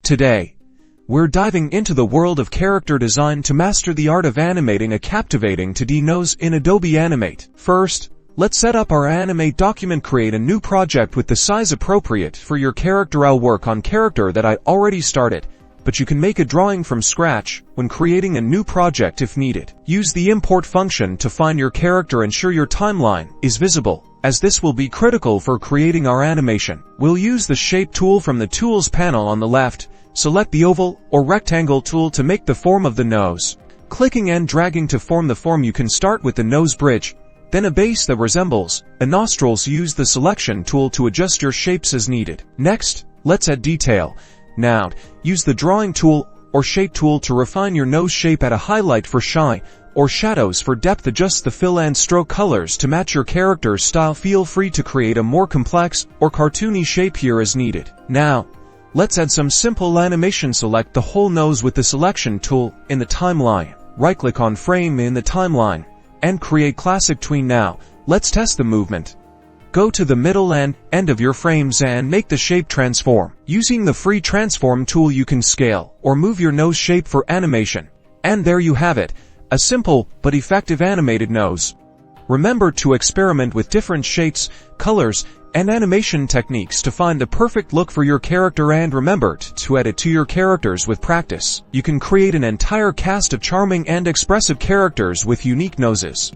Today, we're diving into the world of character design to master the art of animating a captivating 2D nose in Adobe Animate. First, let's set up our Animate document. Create a new project with the size appropriate for your character. I'll work on character that I already started, but you can make a drawing from scratch when creating a new project if needed. Use the import function to find your character. Ensure your timeline is visible, as this will be critical for creating our animation. We'll use the Shape tool from the Tools panel on the left. Select the oval or rectangle tool to make the form of the nose. Clicking and dragging to form the form. You can start with the nose bridge, then a base that resembles a nostrils. Use the Selection tool to adjust your shapes as needed. Next, let's add detail. Now, use the Drawing tool or Shape tool to refine your nose shape. Add a highlight for shine or shadows for depth. Adjust the fill and stroke colors to match your character's style. Feel free to create a more complex or cartoony shape here as needed. Now, let's add some simple animation. Select the whole nose with the Selection tool in the timeline. Right-click on Frame in the timeline and create Classic Tween. Now, let's test the movement. Go to the middle and end of your frames and make the shape transform. Using the free Transform tool, you can scale or move your nose shape for animation. And there you have it, a simple but effective animated nose. Remember to experiment with different shapes, colors, and animation techniques to find the perfect look for your character, and remember to add it to your characters. With practice, you can create an entire cast of charming and expressive characters with unique noses.